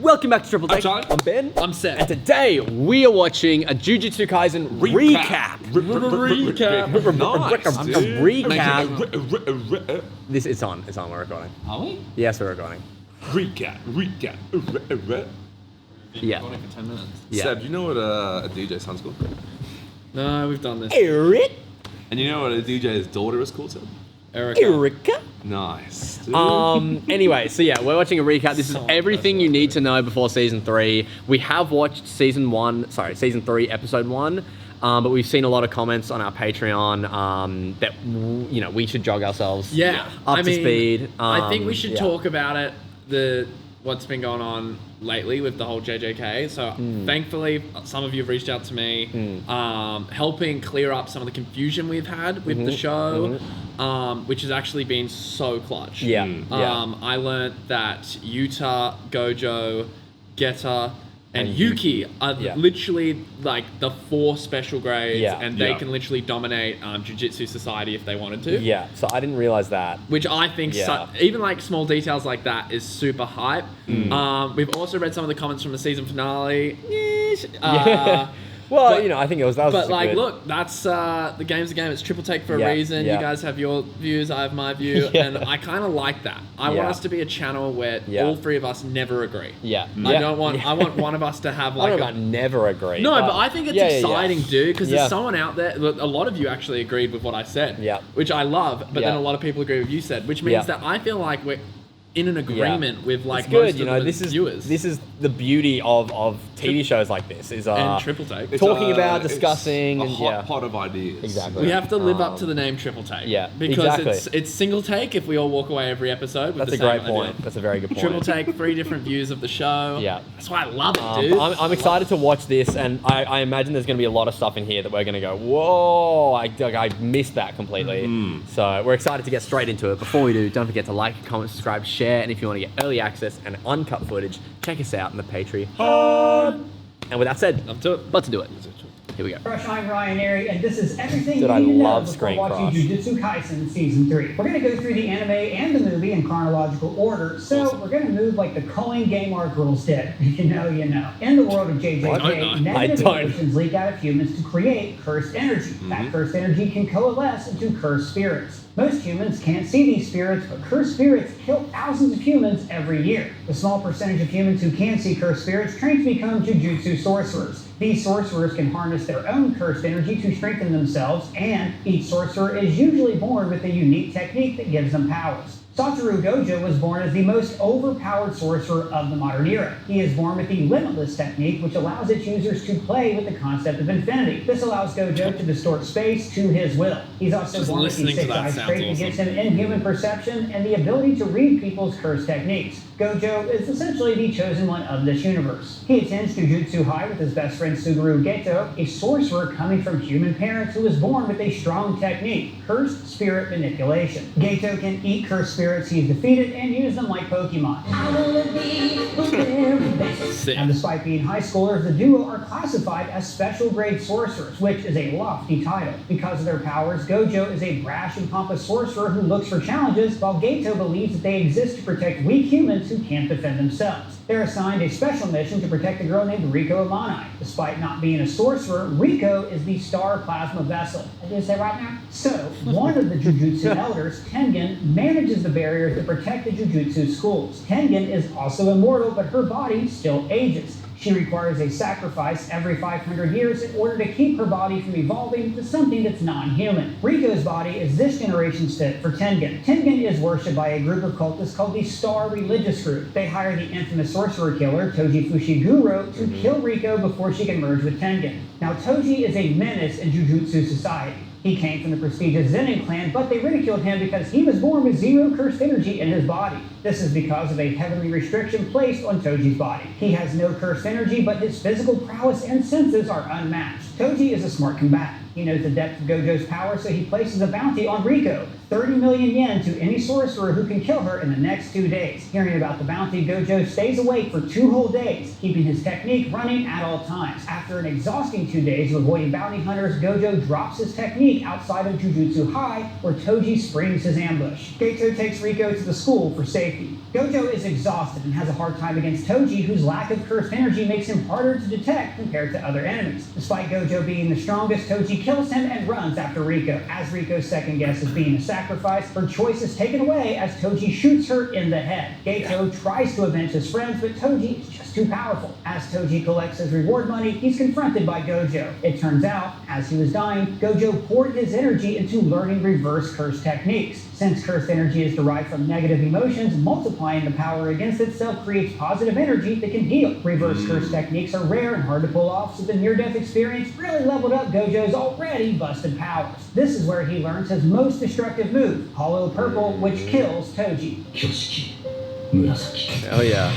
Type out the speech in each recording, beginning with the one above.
Welcome back to TripleTake. Charlie. I'm Ben. I'm Seth. And today we are watching a Jujutsu Kaisen recap. Recap. This it's on. We're recording. Are we? Yes, we're recording. Recap. Yeah. Recording for 10 minutes. Yeah. Seb, do you know what a DJ sounds called? No, we've done this. Eric. And you know what a DJ's daughter is called, Seb? Erica. Nice. Dude. Anyway, so yeah, we're watching a recap. This is everything you need to know before season 3. We have watched season 3, episode 1. But we've seen a lot of comments on our Patreon that we should jog ourselves up to speed. I think we should talk about it. What's been going on lately with the whole JJK. So thankfully, some of you have reached out to me, helping clear up some of the confusion we've had with the show, which has actually been so clutch. I learned that Yuta, Gojo, Geta, and Yuki are literally like the 4 special grades, and they can literally dominate Jujutsu Society if they wanted to. Yeah, so I didn't realize that. Which I think, even like small details like that is super hype. We've also read some of the comments from the season finale. Well, I think that was But like, good. Look, that's the game's a game. It's TripleTake for a reason. Yeah. You guys have your views, I have my view, and I kind of like that. I want us to be a channel where all 3 of us never agree. I don't want. I want one of us to have like. I don't know about never agree. No, but I think it's exciting, dude, because there's Yeah. someone out there. Look, a lot of you actually agreed with what I said, which I love. But then a lot of people agree with you said, which means that I feel like we're in an agreement with like it's good. most of the this is viewers. This is the beauty of TV shows like this is and TripleTake. talking about, discussing, it's a and hot pot of ideas. Exactly. We have to live up to the name TripleTake. Yeah, because exactly. it's single take if we all walk away every episode with That's the a same great idea. point. That's a very good point. TripleTake, 3 different views of the show. Yeah. That's why I love it, dude. I'm excited to watch this, and I imagine there's going to be a lot of stuff in here that we're going to go, whoa, I missed that completely. So we're excited to get straight into it. Before we do, don't forget to like, comment, subscribe, share, and if you want to get early access and uncut footage, check us out on the Patreon. And with that said, let's do it. Here we go. I'm Ryan Airy, and this is everything Dude, you I need to know love before Screen watching Cross. Jujutsu Kaisen Season 3. We're going to go through the anime and the movie in chronological order, so we're going to move like the culling game arc rules did. If you know, you know. In the world of JJK, negative emotions leak out of humans to create cursed energy. That cursed energy can coalesce into cursed spirits. Most humans can't see these spirits, but cursed spirits kill thousands of humans every year. The small percentage of humans who can see cursed spirits train to become Jujutsu sorcerers. These sorcerers can harness their own cursed energy to strengthen themselves, and each sorcerer is usually born with a unique technique that gives them powers. Satoru Gojo was born as the most overpowered sorcerer of the modern era. He is born with the Limitless technique, which allows its users to play with the concept of infinity. This allows Gojo to distort space to his will. He's also born with the 6-eyes trait that gives him inhuman perception and the ability to read people's cursed techniques. Gojo is essentially the chosen one of this universe. He attends Jujutsu High with his best friend Suguru Geto, a sorcerer coming from human parents who was born with a strong technique, cursed spirit manipulation. Geto can eat cursed spirits he's defeated and use them like Pokemon. And despite being high schoolers, the duo are classified as special grade sorcerers, which is a lofty title. Because of their powers, Gojo is a brash and pompous sorcerer who looks for challenges, while Geto believes that they exist to protect weak humans who can't defend themselves. They're assigned a special mission to protect a girl named Riko Amanai. Despite not being a sorcerer, Riko is the star plasma vessel. I do say right now? So, one of the Jujutsu elders, Tengen, manages the barriers that protect the Jujutsu schools. Tengen is also immortal, but her body still ages. She requires a sacrifice every 500 years in order to keep her body from evolving to something that's non-human. Riko's body is this generation's fit for Tengen. Tengen is worshipped by a group of cultists called the Star Religious Group. They hire the infamous sorcerer killer, Toji Fushiguro, to kill Riko before she can merge with Tengen. Now, Toji is a menace in Jujutsu society. He came from the prestigious Zenin clan, but they ridiculed him because he was born with 0 cursed energy in his body. This is because of a heavenly restriction placed on Toji's body. He has no cursed energy, but his physical prowess and senses are unmatched. Toji is a smart combatant. He knows the depth of Gojo's power, so he places a bounty on Riko. 30 million yen to any sorcerer who can kill her in the next 2 days. Hearing about the bounty, Gojo stays awake for 2 whole days, keeping his technique running at all times. After an exhausting 2 days of avoiding bounty hunters, Gojo drops his technique outside of Jujutsu High, where Toji springs his ambush. Geto takes Riko to the school for safety. Gojo is exhausted and has a hard time against Toji, whose lack of cursed energy makes him harder to detect compared to other enemies. Despite Gojo being the strongest, Toji kills him and runs after Riko. As Riko's second guess is being a sacrifice, her choice is taken away as Toji shoots her in the head. Geto tries to avenge his friends, but Toji is just too powerful. As Toji collects his reward money, he's confronted by Gojo. It turns out, as he was dying, Gojo poured his energy into learning reverse curse techniques. Since cursed energy is derived from negative emotions, multiplying the power against itself creates positive energy that can heal. Reverse curse techniques are rare and hard to pull off, so the near-death experience really leveled up Gojo's already busted powers. This is where he learns his most destructive move, Hollow Purple, which kills Toji. Oh yeah.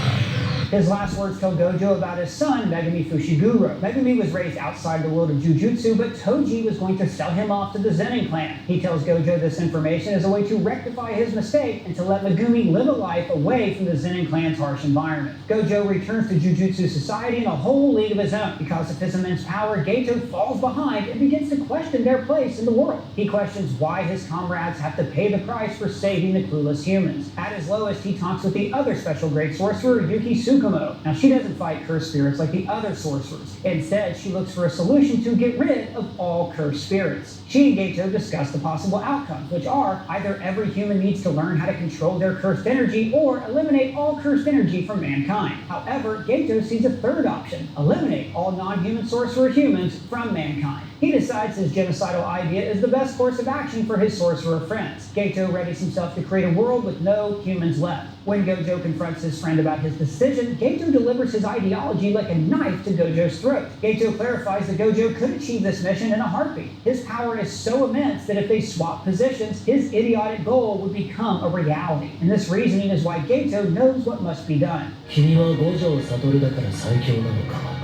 His last words tell Gojo about his son, Megumi Fushiguro. Megumi was raised outside the world of Jujutsu, but Toji was going to sell him off to the Zenin clan. He tells Gojo this information as a way to rectify his mistake and to let Megumi live a life away from the Zenin clan's harsh environment. Gojo returns to Jujutsu Society in a whole league of his own. Because of his immense power, Geto falls behind and begins to question their place in the world. He questions why his comrades have to pay the price for saving the clueless humans. At his lowest, he talks with the other special great sorcerer, Yuki Tsukumo. Now, she doesn't fight cursed spirits like the other sorcerers. Instead, she looks for a solution to get rid of all cursed spirits. She and Geto discuss the possible outcomes, which are either every human needs to learn how to control their cursed energy or eliminate all cursed energy from mankind. However, Geto sees a third option: eliminate all non-human sorcerer humans from mankind. He decides his genocidal idea is the best course of action for his sorcerer friends. Geto readies himself to create a world with no humans left. When Gojo confronts his friend about his decision, Geto delivers his ideology like a knife to Gojo's throat. Geto clarifies that Gojo could achieve this mission in a heartbeat. His power is so immense that if they swap positions, his idiotic goal would become a reality. And this reasoning is why Geto knows what must be done. 君は五条悟だから最強なのか。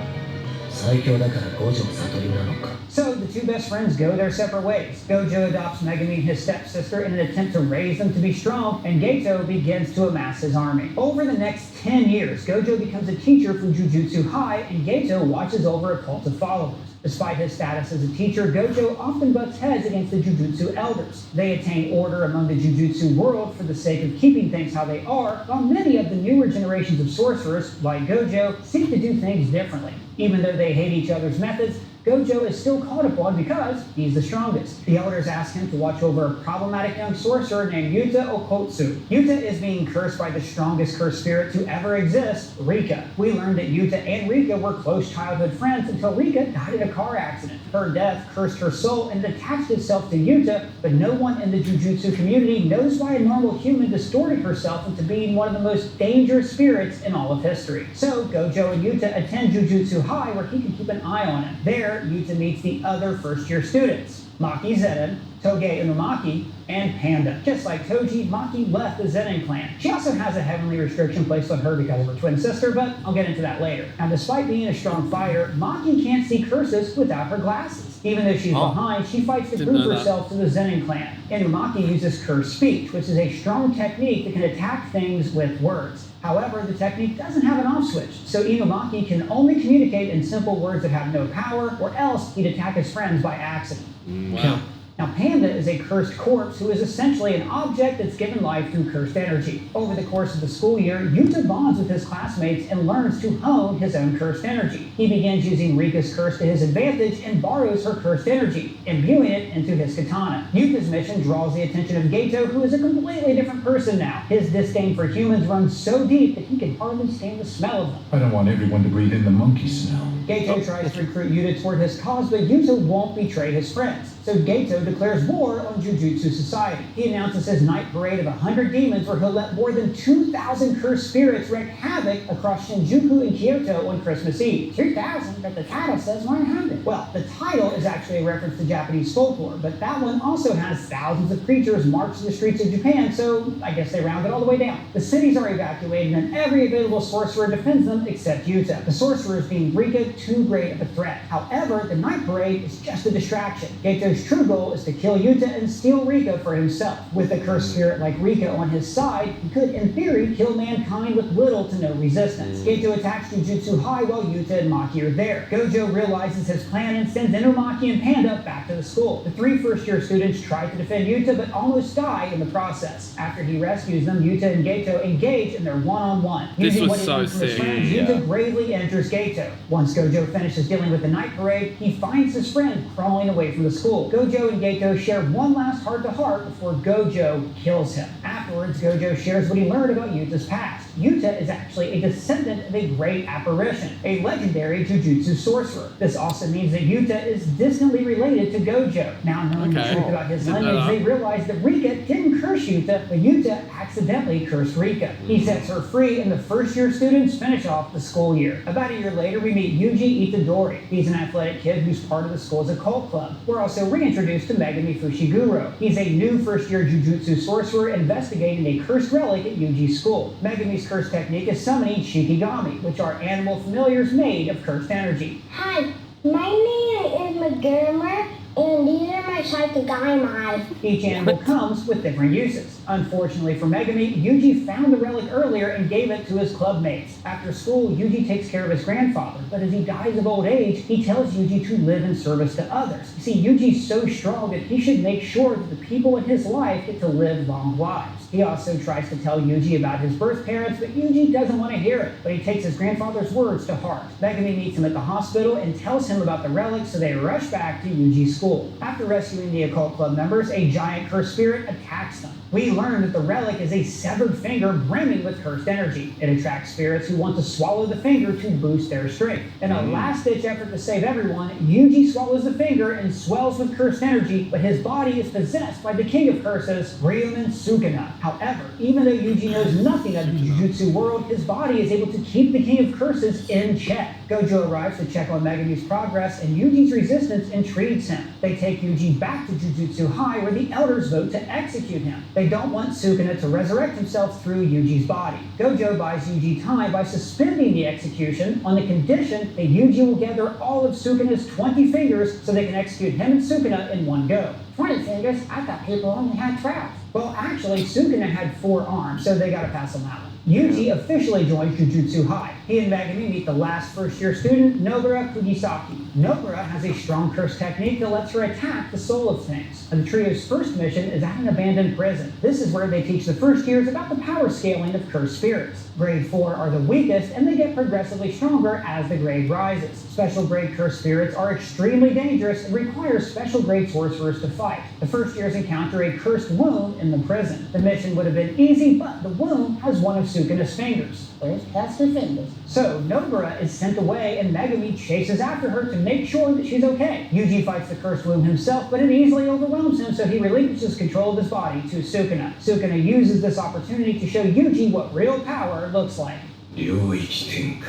最強だから五条悟なのか。 So the two best friends go their separate ways. Gojo adopts Megumi, his stepsister, in an attempt to raise them to be strong, and Geto begins to amass his army. Over the next 10 years, Gojo becomes a teacher from Jujutsu High, and Geto watches over a cult of followers. Despite his status as a teacher, Gojo often butts heads against the Jujutsu elders. They attain order among the Jujutsu world for the sake of keeping things how they are, while many of the newer generations of sorcerers, like Gojo, seek to do things differently. Even though they hate each other's methods, Gojo is still called upon because he's the strongest. The elders ask him to watch over a problematic young sorcerer named Yuta Okotsu. Yuta is being cursed by the strongest cursed spirit to ever exist, Rika. We learned that Yuta and Rika were close childhood friends until Rika died in a car accident. Her death cursed her soul and attached itself to Yuta, but no one in the Jujutsu community knows why a normal human distorted herself into being one of the most dangerous spirits in all of history. So Gojo and Yuta attend Jujutsu High, where he can keep an eye on him. There, Yuta meets the other first-year students, Maki Zenin, Toge Inumaki, and Panda. Just like Toji, Maki left the Zenin clan. She also has a heavenly restriction placed on her because of her twin sister, but I'll get into that later. Now, despite being a strong fighter, Maki can't see curses without her glasses. Even though she's behind, she fights to prove herself to the Zenin clan. Inumaki uses cursed speech, which is a strong technique that can attack things with words. However, the technique doesn't have an off switch, so Inumaki can only communicate in simple words that have no power, or else he'd attack his friends by accident. Wow. Now, Panda is a cursed corpse who is essentially an object that's given life through cursed energy. Over the course of the school year, Yuta bonds with his classmates and learns to hone his own cursed energy. He begins using Rika's curse to his advantage and borrows her cursed energy, imbuing it into his katana. Yuta's mission draws the attention of Geto, who is a completely different person now. His disdain for humans runs so deep that he can hardly stand the smell of them. I don't want everyone to breathe in the monkey smell. Geto tries to recruit Yuta toward his cause, but Yuta won't betray his friends. So Geto declares war on Jujutsu Society. He announces his night parade of 100 demons where he'll let more than 2,000 cursed spirits wreak havoc across Shinjuku and Kyoto on Christmas Eve. 2,000, but the title says 100. Well, the title is actually a reference to Japanese folklore, but that one also has thousands of creatures march the streets of Japan, so I guess they round it all the way down. The cities are evacuated and every available sorcerer defends them except Yuta. The sorcerers being Rika, Rika too great of a threat. However, the night parade is just a distraction. Geto's true goal is to kill Yuta and steal Rika for himself. With a cursed spirit like Rika on his side, he could, in theory, kill mankind with little to no resistance. Geto attacks Jujutsu High while Yuta and Maki are there. Gojo realizes his plan and sends Maki and Panda back to the school. The 3 first-year students try to defend Yuta but almost die in the process. After he rescues them, Yuta and Geto engage in their one-on-one. This Using was what he so learned from his sick. friends, Yuta bravely enters Geto. Once Gojo finishes dealing with the night parade, he finds his friend crawling away from the school. Gojo and Geto share one last heart-to-heart before Gojo kills him. Afterwards, Gojo shares what he learned about Yuta's past. Yuta is actually a descendant of a great apparition, a legendary Jujutsu sorcerer. This also means that Yuta is distantly related to Gojo. Now knowing the truth about his lineage, they realize that Rika didn't curse Yuta, but Yuta accidentally cursed Rika. He sets her free, and the first-year students finish off the school year. About a year later, we meet Yuji Itadori. He's an athletic kid who's part of the school's occult club. We're also reintroduced to Megami Fushiguro. He's a new first-year Jujutsu sorcerer investigating a cursed relic at Yuji's school. Megami's cursed technique is summoning Shikigami, which are animal familiars made of cursed energy. Hi, my name is Magurmer, and these are my Shikigami. Each animal comes with different uses. Unfortunately for Megami, Yuji found the relic earlier and gave it to his club mates. After school, Yuji takes care of his grandfather, but as he dies of old age, he tells Yuji to live in service to others. You see, Yuji's so strong that he should make sure that the people in his life get to live long lives. He also tries to tell Yuji about his birth parents, but Yuji doesn't want to hear it, but he takes his grandfather's words to heart. Megami meets him at the hospital and tells him about the relic, so they rush back to Yuji's school. After rescuing the occult club members, a giant cursed spirit attacks them. We learn that the relic is a severed finger brimming with cursed energy. It attracts spirits who want to swallow the finger to boost their strength. In a last-ditch effort to save everyone, Yuji swallows the finger and swells with cursed energy, but his body is possessed by the king of curses, Ryuman Sukuna. However, even though Yuji knows nothing of the Jujutsu world, his body is able to keep the king of curses in check. Gojo arrives to check on Megami's progress, and Yuji's resistance intrigues him. They take Yuji back to Jujutsu High, where the elders vote to execute him. They don't want Sukuna to resurrect himself through Yuji's body. Gojo buys Yuji time by suspending the execution on the condition that Yuji will gather all of Sukuna's 20 fingers so they can execute him and Sukuna in one go. 20 fingers? I thought people only had 12. Well, actually, Sukuna had 4 arms, so they gotta pass on that one. Yuji officially joins Jujutsu High. He and Megami meet the last first-year student, Nobara Kugisaki. Nobara has a strong curse technique that lets her attack the soul of things. And the trio's first mission is at an abandoned prison. This is where they teach the first years about the power scaling of cursed spirits. Grade 4 are the weakest, and they get progressively stronger as the grade rises. Special grade cursed spirits are extremely dangerous and require special grade sorcerers to fight. The first years encounter a cursed wound in the prison. The mission would have been easy, but the wound has one of Sukuna's fingers. Where's past her fingers? So Nobara is sent away, and Megami chases after her to make sure that she's okay. Yuji fights the cursed wound himself, but it easily overwhelms him, so he relinquishes control of his body to Sukuna. Sukuna uses this opportunity to show Yuji what real power looks like. 領域展開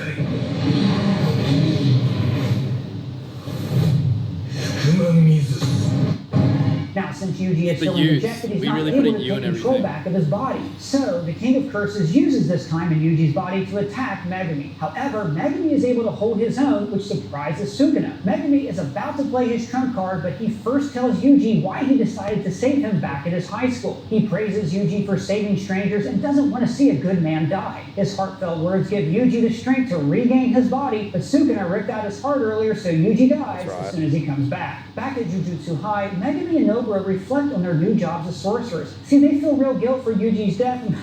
福間水 Now, since Yuji is The still youth. injected, he's We not really able put to a U take in control everything. back of his body. So, the King of Curses uses this time in Yuji's body to attack Megami. However, Megami is able to hold his own, which surprises Sukuna. Megami is about to play his trump card, but he first tells Yuji why he decided to save him back at his high school. He praises Yuji for saving strangers and doesn't want to see a good man die. His heartfelt words give Yuji the strength to regain his body, but Sukuna ripped out his heart earlier, so Yuji dies as soon as he comes back. Back at Jujutsu High, Megami and Nobara reflect on their new jobs as sorcerers. See, they feel real guilt for Yuji's death, and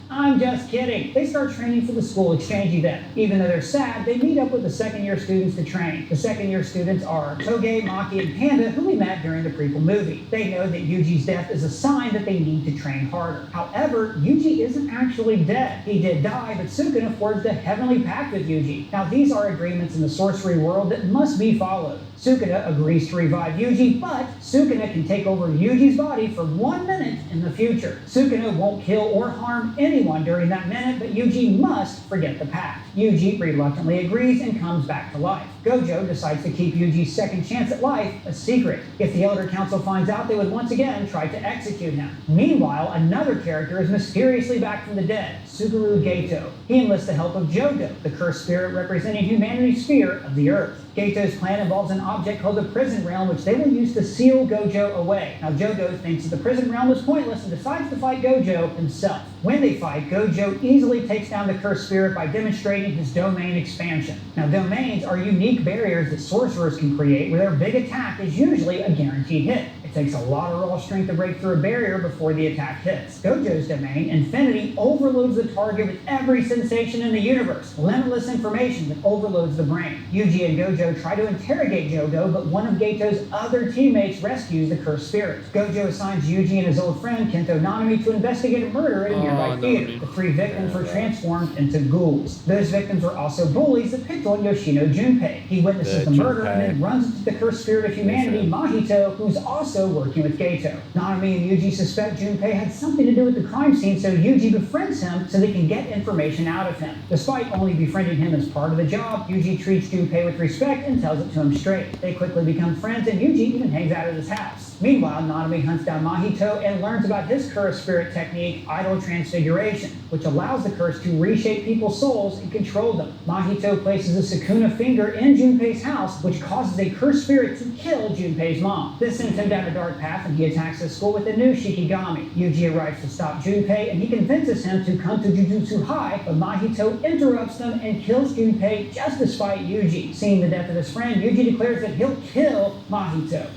I'm just kidding. They start training for the school exchange event. Even though they're sad, they meet up with the second-year students to train. The second-year students are Toge, Maki, and Panda, who we met during the prequel movie. They know that Yuji's death is a sign that they need to train harder. However, Yuji isn't actually dead. He did die, but Sukuna forged a heavenly pact with Yuji. Now, these are agreements in the sorcery world that must be followed. Sukuna agrees to revive Yuji, but Sukuna can take over Yuji's body for 1 minute in the future. Sukuna won't kill or harm anyone during that minute, but Yuji must forget the pact. Yuji reluctantly agrees and comes back to life. Gojo decides to keep Yuji's second chance at life a secret. If the Elder Council finds out, they would once again try to execute him. Meanwhile, another character is mysteriously back from the dead. Suguru Geto. He enlists the help of Jogo, the cursed spirit representing humanity's fear of the earth. Geto's plan involves an object called the prison realm, which they will use to seal Gojo away. Now, Jogo thinks that the prison realm is pointless and decides to fight Gojo himself. When they fight, Gojo easily takes down the cursed spirit by demonstrating his domain expansion. Now, domains are unique barriers that sorcerers can create where their big attack is usually a guaranteed hit. It takes a lot of raw strength to break through a barrier before the attack hits. Gojo's domain, Infinity, overloads the target with every sensation in the universe. Limitless information that overloads the brain. Yuji and Gojo try to interrogate Jogo, but one of Geto's other teammates rescues the cursed spirit. Gojo assigns Yuji and his old friend Kento Nanami to investigate a murder at a nearby theater. The 3 victims were transformed into ghouls. Those victims were also bullies that picked on Yoshino Junpei. He witnesses the murder and then runs into the cursed spirit of humanity, Mahito, who's also working with Geto. Nanami and Yuji suspect Junpei had something to do with the crime scene, so Yuji befriends him so they can get information out of him. Despite only befriending him as part of the job, Yuji treats Junpei with respect and tells it to him straight. They quickly become friends, and Yuji even hangs out at his house. Meanwhile, Nanami hunts down Mahito and learns about his cursed spirit technique, idol transfiguration, which allows the curse to reshape people's souls and control them. Mahito places a Sukuna finger in Junpei's house, which causes a cursed spirit to kill Junpei's mom. This sends him down a dark path, and he attacks the school with a new Shikigami. Yuji arrives to stop Junpei, and he convinces him to come to Jujutsu High, but Mahito interrupts them and kills Junpei just to spite Yuji. Seeing the death of his friend, Yuji declares that he'll kill Mahito.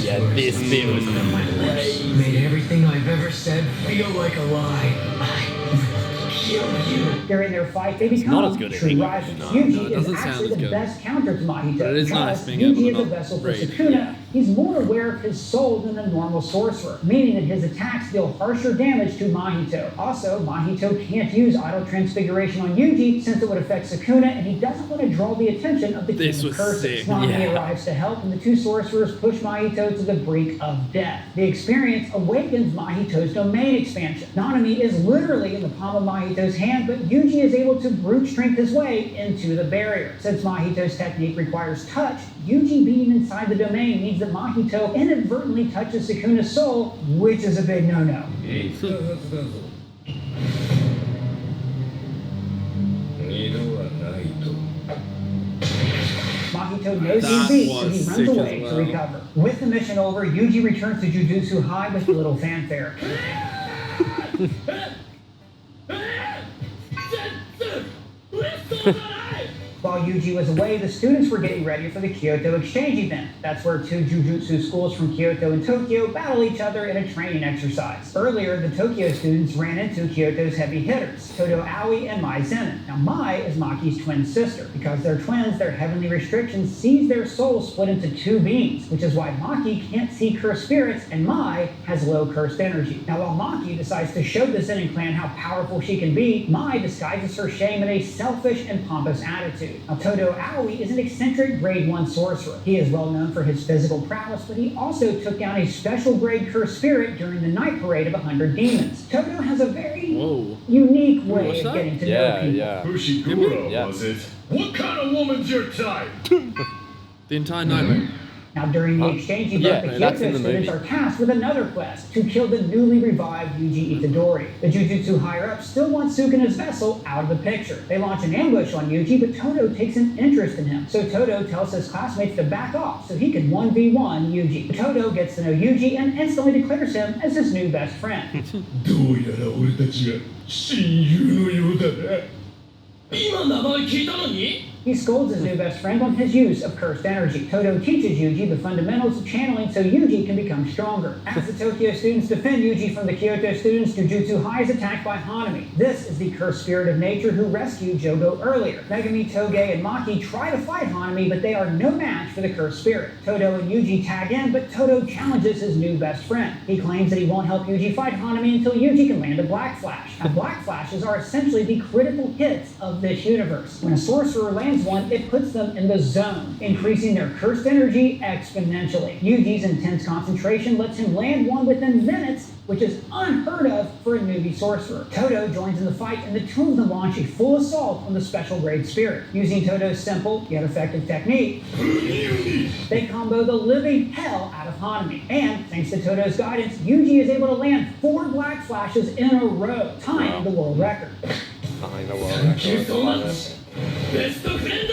Yeah, this bit was crazy. Made everything I've ever said feel like a lie. I kill you. During their fight, they become not as good as true English. rivals. No, Yuji it is doesn't sound actually as the good. best counter to Mahito. But it is nice because being able to Yuji is a not vessel for read. Sukuna. He's more aware of his soul than a normal sorcerer, meaning that his attacks deal harsher damage to Mahito. Also, Mahito can't use idol transfiguration on Yuji since it would affect Sukuna, and he doesn't want to draw the attention of the King This of was Curses. sick. Nanami arrives to help, and the 2 sorcerers push Mahito to the brink of death. The experience awakens Mahito's domain expansion. Nanami is literally in the palm of Mahito's hand, but Yuji is able to brute strength his way into the barrier. Since Mahito's technique requires touch, Yuji being inside the domain means that Mahito inadvertently touches Sukuna's soul, which is a big no-no. Mahito knows That he's beat, so was he sick runs as away well. to recover. With the mission over, Yuji returns to Jujutsu High with a little fanfare. While Yuji was away, the students were getting ready for the Kyoto exchange event. That's where 2 Jujutsu schools from Kyoto and Tokyo battle each other in a training exercise. Earlier, the Tokyo students ran into Kyoto's heavy hitters, Todo Aoi and Mai Zenin. Now, Mai is Maki's twin sister. Because they're twins, their heavenly restrictions sees their souls split into 2 beings, which is why Maki can't see cursed spirits and Mai has low cursed energy. Now, while Maki decides to show the Zenin clan how powerful she can be, Mai disguises her shame in a selfish and pompous attitude. Now, Todo Aoi is an eccentric grade 1 sorcerer. He is well known for his physical prowess, but he also took down a special grade cursed spirit during the night parade of 100 demons. Todo has a very unique way What's of that? getting to know people. Fushiguro, Yeah. was it? What kind of woman's your type? The entire nightmare. Now, during the exchange event, yeah, the that's Kyoto in the students movie. are tasked with another quest to kill the newly revived Yuji Itadori. The Jujutsu higher-ups still want Sukuna's vessel out of the picture. They launch an ambush on Yuji, but Todo takes an interest in him. So Todo tells his classmates to back off so he can 1v1 Yuji. Todo gets to know Yuji and instantly declares him as his new best friend. どうやら俺たちが親友のようだな。今名前聞いたのに He scolds his new best friend on his use of cursed energy. Todo teaches Yuji the fundamentals of channeling so Yuji can become stronger. As the Tokyo students defend Yuji from the Kyoto students, Jujutsu High is attacked by Hanami. This is the cursed spirit of nature who rescued Jogo earlier. Megami, Toge, and Maki try to fight Hanami, but they are no match for the cursed spirit. Todo and Yuji tag in, but Todo challenges his new best friend. He claims that he won't help Yuji fight Hanami until Yuji can land a Black Flash. Now, Black Flashes are essentially the critical hits of this universe. When a sorcerer lands lands one, it puts them in the zone, increasing their cursed energy exponentially. Yuji's intense concentration lets him land one within minutes, which is unheard of for a newbie sorcerer. Todo joins in the fight, and the two of them launch a full assault on the special grade spirit. Using Todo's simple yet effective technique, they combo the living hell out of Hanami. And thanks to Todo's guidance, Yuji is able to land 4 black flashes in a row, tying the world record. Thank you so much. Best friend.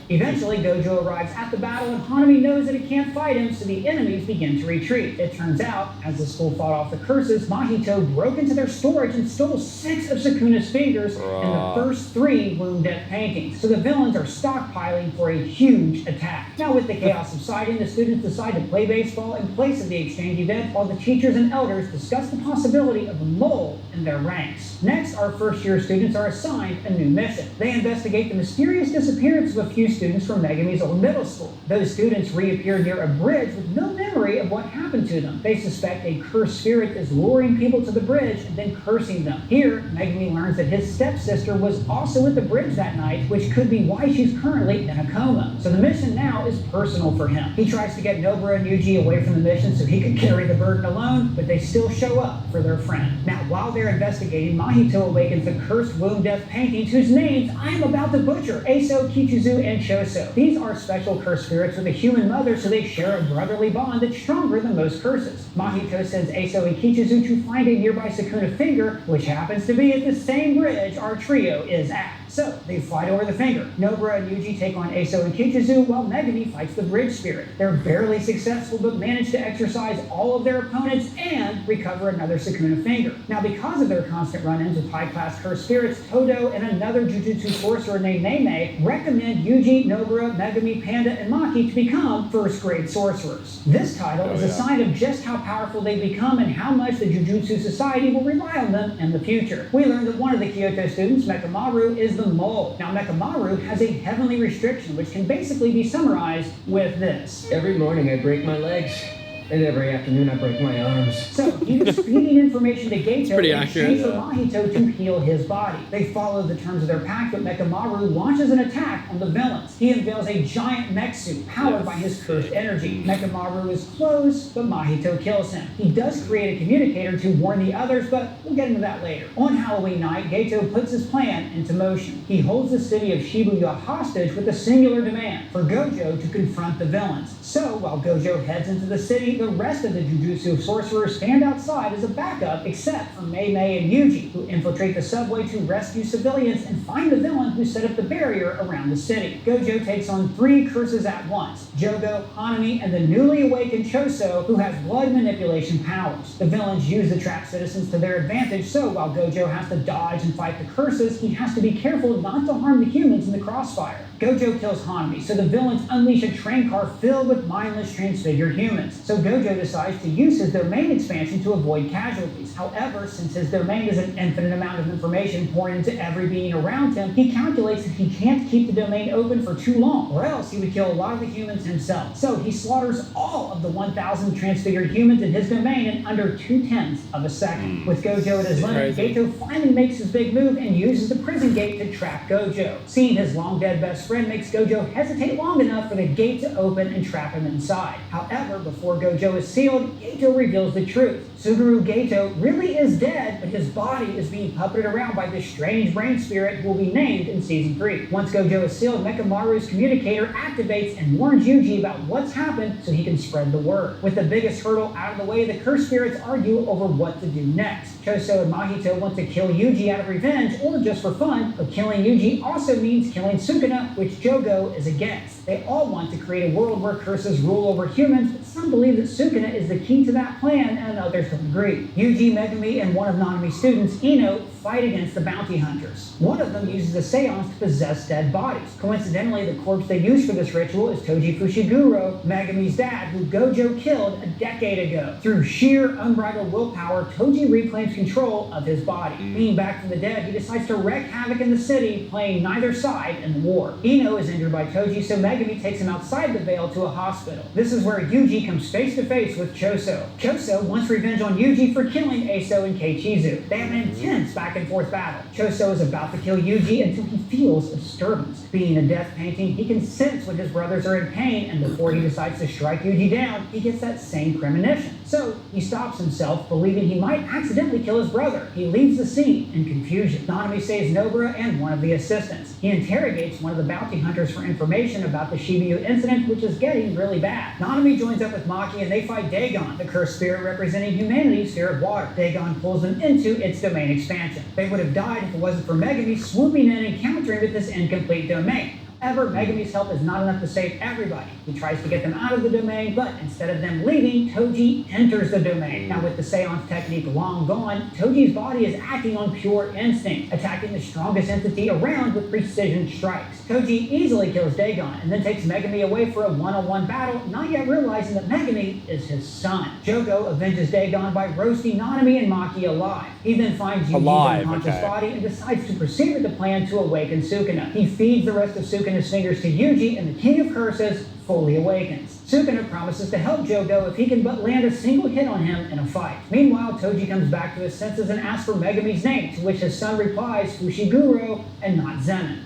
Eventually, Gojo arrives at the battle, and Hanami knows that he can't fight him, so the enemies begin to retreat. It turns out, as the school fought off the curses, Mahito broke into their storage and stole 6 of Sukuna's fingers and the first 3 wound death paintings. So the villains are stockpiling for a huge attack. Now, with the chaos subsiding, the students decide to play baseball in place of the exchange event, while the teachers and elders discuss the possibility of a mole in their ranks. Next, our first-year students are assigned a new mission. They investigate the mysterious disappearance of a few students from Megami's old middle school. Those students reappear near a bridge with no memory of what happened to them. They suspect a cursed spirit is luring people to the bridge and then cursing them. Here, Megami learns that his stepsister was also at the bridge that night, which could be why she's currently in a coma. So the mission now is personal for him. He tries to get Nobara and Yuji away from the mission so he can carry the burden alone, but they still show up for their friend. Now, while they're investigating, Mahito awakens the cursed wound death paintings whose names I am about to butcher: Eso, Kichizu, and Choso. These are special cursed spirits with a human mother, so they share a brotherly bond that's stronger than most curses. Mahito sends Eso and Kichizu to find a nearby Sukuna finger, which happens to be at the same bridge our trio is at. So, they fight over the finger. Nobara and Yuji take on Eso and Kichizu, while Megami fights the bridge spirit. They're barely successful, but manage to exorcise all of their opponents and recover another Sukuna finger. Now, because of their constant run-ins with high-class cursed spirits, Todo and another Jujutsu sorcerer named Mei recommend Yuji, Nobara, Megami, Panda, and Maki to become first-grade sorcerers. This title is a sign of just how powerful they've become and how much the Jujutsu Society will rely on them in the future. We learn that one of the Kyoto students, Mekamaru, is the mole. Now, Mekamaru has a heavenly restriction, which can basically be summarized with this. Every morning I break my legs, and every afternoon I break my arms. So, he was feeding information to Geto pretty in accurate, exchange for Mahito to heal his body. They follow the terms of their pact, but Mekamaru launches an attack on the villains. He unveils a giant mech suit powered by his cursed energy. Mekamaru is close, but Mahito kills him. He does create a communicator to warn the others, but we'll get into that later. On Halloween night, Geto puts his plan into motion. He holds the city of Shibuya hostage with a singular demand: for Gojo to confront the villains. So, while Gojo heads into the city, the rest of the Jujutsu sorcerers stand outside as a backup, except for Mei and Yuji, who infiltrate the subway to rescue civilians and find the villain who set up the barrier around the city. Gojo takes on 3 curses at once: Jogo, Hanami, and the newly awakened Choso, who has blood manipulation powers. The villains use the trapped citizens to their advantage, so while Gojo has to dodge and fight the curses, he has to be careful not to harm the humans in the crossfire. Gojo kills Hanami, so the villains unleash a train car filled with mindless transfigured humans. So Gojo decides to use his domain expansion to avoid casualties. However, since his domain is an infinite amount of information pouring into every being around him, he calculates that he can't keep the domain open for too long, or else he would kill a lot of the humans himself. So he slaughters all of the 1,000 transfigured humans in his domain in under 0.2 of a second. With Gojo at his limit, Geto finally makes his big move and uses the prison gate to trap Gojo. Seeing his long-dead best friend makes Gojo hesitate long enough for the gate to open and trap him inside. However, before Gojo is sealed, Geto reveals the truth. Suguru Geto really is dead, but his body is being puppeted around by this strange brain spirit who will be named in Season 3. Once Gojo is sealed, Mekamaru's communicator activates and warns Yuji about what's happened so he can spread the word. With the biggest hurdle out of the way, the cursed spirits argue over what to do next. Choso and Mahito want to kill Yuji out of revenge or just for fun, but killing Yuji also means killing Sukuna, which Jogo is against. They all want to create a world where curses rule over humans, but some believe that Sukuna is the key to that plan, and others don't agree. Yuji, Megami, and one of Nanami's students, Ino, fight against the bounty hunters. One of them uses a seance to possess dead bodies. Coincidentally, the corpse they use for this ritual is Toji Fushiguro, Megami's dad, who Gojo killed a decade ago. Through sheer unbridled willpower, Toji reclaims control of his body. Being back from the dead, he decides to wreak havoc in the city, playing neither side in the war. Ino is injured by Toji, so Megami takes him outside the Veil to a hospital. This is where Yuji comes face to face with Choso. Choso wants revenge on Yuji for killing Eso and Keichizu. They have an intense back back and forth battle. Choso is about to kill Yuji until he feels a disturbance. Being a death painting, he can sense when his brothers are in pain, and before he decides to strike Yuji down, he gets that same premonition. So he stops himself, believing he might accidentally kill his brother. He leaves the scene in confusion. Nanami saves Nobara and one of the assistants. He interrogates one of the bounty hunters for information about the Shibuya incident, which is getting really bad. Nanami joins up with Maki and they fight Dagon, the cursed spirit representing humanity's fear of water. Dagon pulls them into its domain expansion. They would have died if it wasn't for Megumi swooping in and countering with this incomplete domain. However, Megumi's help is not enough to save everybody. He tries to get them out of the domain, but instead of them leaving, Toji enters the domain. Now, with the seance technique long gone, Toji's body is acting on pure instinct, attacking the strongest entity around with precision strikes. Toji easily kills Dagon and then takes Megumi away for a one-on-one battle, not yet realizing that Megumi is his son. Jogo avenges Dagon by roasting Nanami and Maki alive. He then finds Yuji's unconscious body and decides to proceed with the plan to awaken Sukuna. He feeds the rest of Sukuna's fingers to Yuji, and the King of Curses fully awakens. Sukuna promises to help Jogo if he can but land a single hit on him in a fight. Meanwhile, Toji comes back to his senses and asks for Megumi's name, to which his son replies Fushiguro and not Zenin.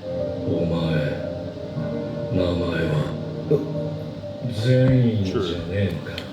お前、名前は全員じゃねえのか。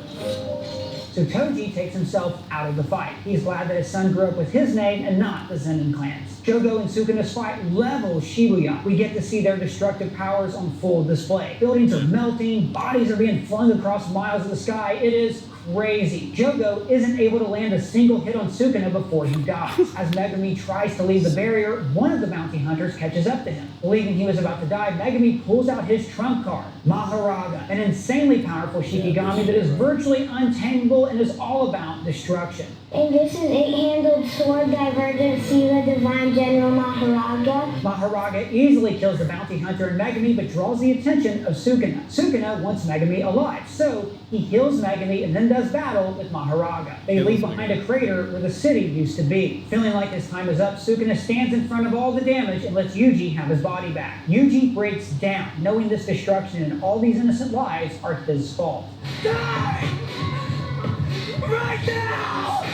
So Toji takes himself out of the fight. He's glad that his son grew up with his name and not the Zenin clans. Jogo and Sukuna's fight levels Shibuya. We get to see their destructive powers on full display. Buildings are melting, bodies are being flung across miles of the sky. It is crazy. Jogo isn't able to land a single hit on Sukuna before he dies. As Megumi tries to leave the barrier, one of the bounty hunters catches up to him. Believing he was about to die, Megumi pulls out his trump card, Maharaga, an insanely powerful Shikigami that is virtually untamable and is all about destruction. And this is eight-handled sword divergence, see the divine general Maharaga. Maharaga easily kills the bounty hunter and Megumi, but draws the attention of Sukuna. Sukuna wants Megumi alive, so he heals Megumi and then does battle with Maharaga. They leave behind a crater where the city used to be. Feeling like his time is up, Sukuna stands in front of all the damage and lets Yuji have his body back. Yuji breaks down, knowing this destruction and all these innocent lives are his fault. Die! Right now!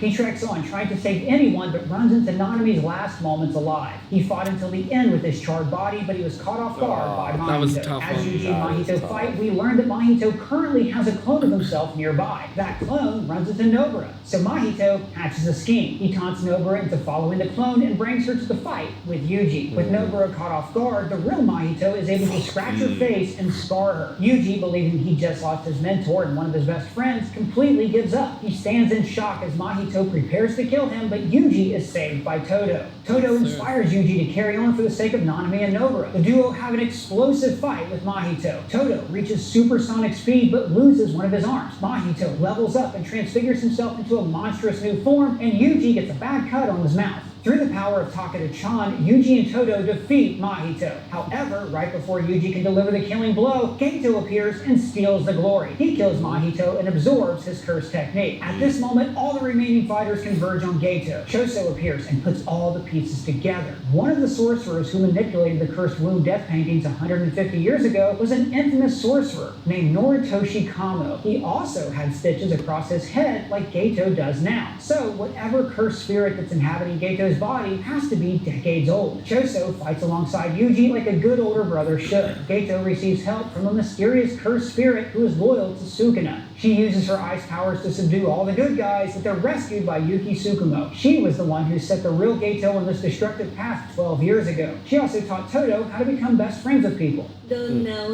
He treks on, trying to save anyone, but runs into Nanami's last moments alive. He fought until the end with his charred body, but he was caught off guard by Mahito. That was a tough As one. Yuji and Mahito fight, we learn that Mahito currently has a clone of himself nearby. That clone runs into Nobara. So Mahito hatches a scheme. He taunts Nobara into following the clone and brings her to the fight with Yuji. With Nobara caught off guard, the real Mahito is able to scratch her face and scar her. Yuji, believing he just lost his mentor and one of his best friends, completely gives up. He stands in shock as Mahito prepares to kill him, but Yuji is saved by Todo. Todo inspires Yuji to carry on for the sake of Nanami and Nobara. The duo have an explosive fight with Mahito. Todo reaches supersonic speed but loses one of his arms. Mahito levels up and transfigures himself into a monstrous new form, and Yuji gets a bad cut on his mouth. Through the power of Takeda-chan, Yuji and Todo defeat Mahito. However, right before Yuji can deliver the killing blow, Geto appears and steals the glory. He kills Mahito and absorbs his curse technique. At this moment, all the remaining fighters converge on Geto. Choso appears and puts all the pieces together. One of the sorcerers who manipulated the cursed wound death paintings 150 years ago was an infamous sorcerer named Noritoshi Kamo. He also had stitches across his head like Geto does now. So whatever cursed spirit that's inhabiting Geto's body has to be decades old. Choso fights alongside Yuji like a good older brother should. Geto receives help from a mysterious cursed spirit who is loyal to Sukuna. She uses her ice powers to subdue all the good guys, but they're rescued by Yuki Tsukumo. She was the one who set the real Geto on this destructive path 12 years ago. She also taught Todo how to become best friends with people. Geto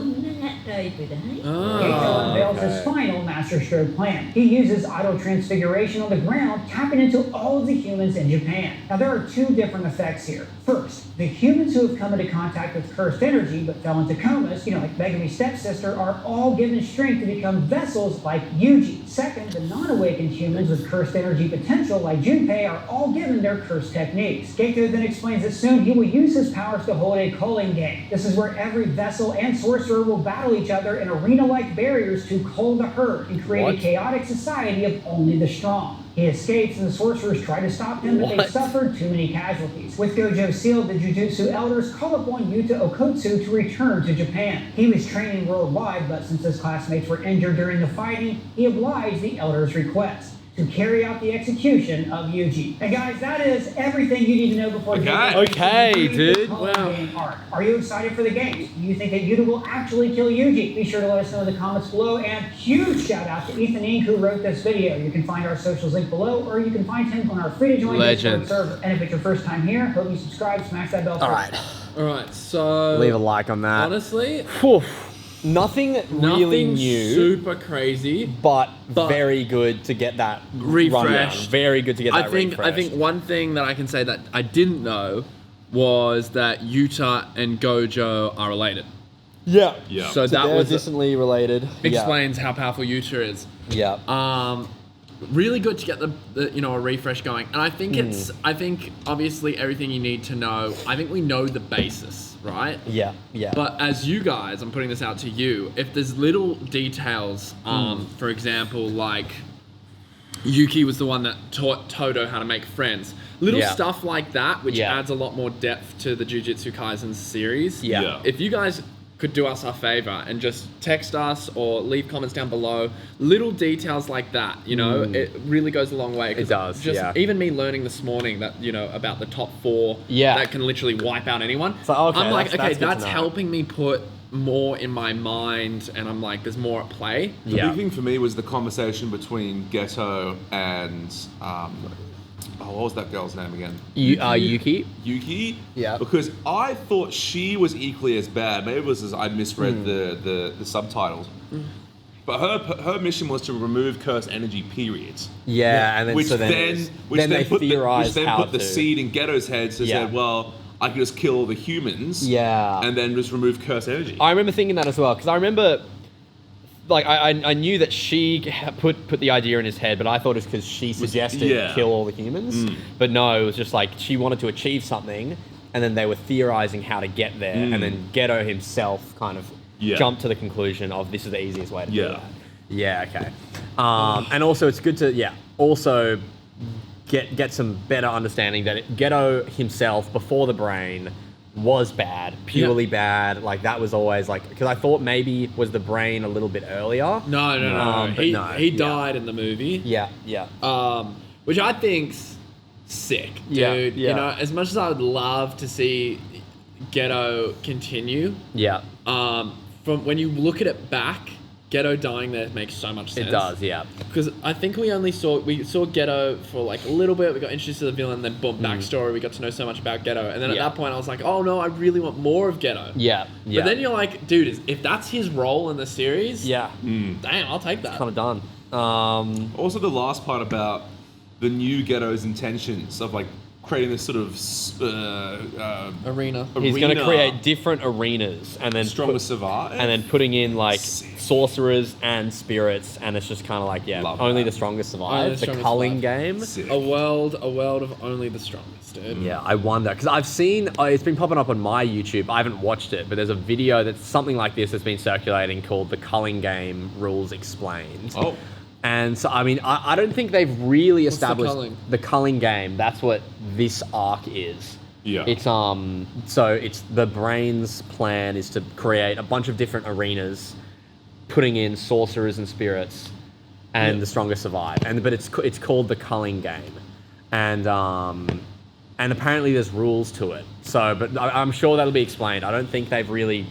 unveils his final Master Stroke plan. He uses idle transfiguration on the ground, tapping into all of the humans in Japan. Now there are two different effects here. First, the humans who have come into contact with cursed energy but fell into comas, like Megumi's stepsister, are all given strength to become vessels like Yuji. Second, the non-awakened humans with cursed energy potential like Junpei are all given their cursed techniques. Geto then explains that soon he will use his powers to hold a culling game. This is where every vessel and sorcerer will battle each other in arena-like barriers to cull the herd and create a chaotic society of only the strong. He escapes and the sorcerers try to stop him, but they suffered too many casualties. With Gojo sealed, the Jujutsu elders call upon Yuta Okotsu to return to Japan. He was training worldwide, but since his classmates were injured during the fighting, he obliged the elders' request. to carry out the execution of Yuji. And guys, that is everything you need to know before Okay, dude. Wow. Are you excited for the games? Do you think that Yuta will actually kill Yuji? Be sure to let us know in the comments below. And huge shout out to Ethan Inc. who wrote this video. You can find our socials linked below, or you can find him on our free to join Discord server. And if it's your first time here, hope you subscribe, smash that bell. All right, so leave a like on that. Honestly, nothing really new, super crazy, but very good to get that refresh. Very good to get that refresh. I think one thing that I can say that I didn't know was that Yuta and Gojo are related. Yeah. So that was distantly related. Explains how powerful Yuta is. Yeah. Really good to get the a refresh going, and I think I think obviously everything you need to know. I think we know the basis, right? Yeah. But as you guys, I'm putting this out to you. If there's little details, for example, like Yuki was the one that taught Todo how to make friends. Little stuff like that, which adds a lot more depth to the Jujutsu Kaisen series. Yeah. If you guys could do us a favor and just text us or leave comments down below, little details like that, it really goes a long way. It does, Even me learning this morning that, about the top 4 that can literally wipe out anyone. So, I'm like, that's helping me put more in my mind, and I'm like, there's more at play. The big thing for me was the conversation between Geto and what was that girl's name again? Yuki. Yuki? Yeah. Because I thought she was equally as bad. Maybe it was as I misread the subtitles. But her mission was to remove cursed energy, period. Yeah, and then which then put the seed in Geto's head, so said, well, I could just kill all the humans. Yeah. And then just remove cursed energy. I remember thinking that as well, because I remember, like, I knew that she put the idea in his head, but I thought it was because she suggested kill all the humans. But no, it was just like she wanted to achieve something, and then they were theorizing how to get there, and then Geto himself kind of jumped to the conclusion of this is the easiest way to do that. Yeah, okay. And also it's good to also get some better understanding that Geto himself before the brain was bad, purely bad. Like that was always like, because I thought maybe was the brain a little bit earlier. No. He died in the movie. Yeah. Which I think's sick, dude. Yeah. As much as I would love to see Geto continue. Yeah. From when you look at it back, Geto dying there makes so much sense. It does, yeah. Because I think we saw Geto for like a little bit. We got introduced to the villain, then boom, backstory. We got to know so much about Geto, and then at that point, I was like, oh no, I really want more of Geto. Yeah. But then you're like, dude, if that's his role in the series, damn, I'll take that. It's kind of done. Also, the last part about the new Geto's intentions of like creating this sort of arena. He's going to create different arenas and then strongest survive, and then putting in like sorcerers and spirits, and it's just kind of like only the strongest survive. The culling game. Sick. A world of only the strongest, dude. Yeah, I wonder because I've seen it's been popping up on my YouTube. I haven't watched it, but there's a video that's something like this that's been circulating called "The Culling Game Rules Explained." Oh. And so, I mean, I don't think they've really established the culling game. That's what this arc is. Yeah. It's so it's the brain's plan is to create a bunch of different arenas, putting in sorcerers and spirits, and the strongest survive. But it's called the culling game, and apparently there's rules to it. So, but I'm sure that'll be explained. I don't think they've really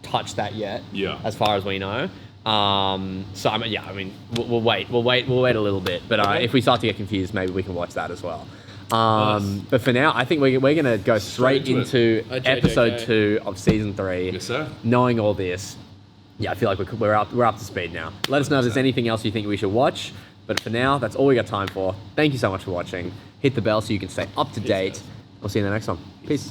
touched that yet. Yeah. As far as we know. I mean, we'll wait a little bit, but if we start to get confused, maybe we can watch that as well. But for now, I think we're going to go straight into episode 2 of season 3. Yes, sir. Knowing all this, I feel like we're up to speed now. Let us know if there's anything else you think we should watch. But for now, that's all we got time for. Thank you so much for watching. Hit the bell so you can stay up to date. We'll see you in the next one. Peace.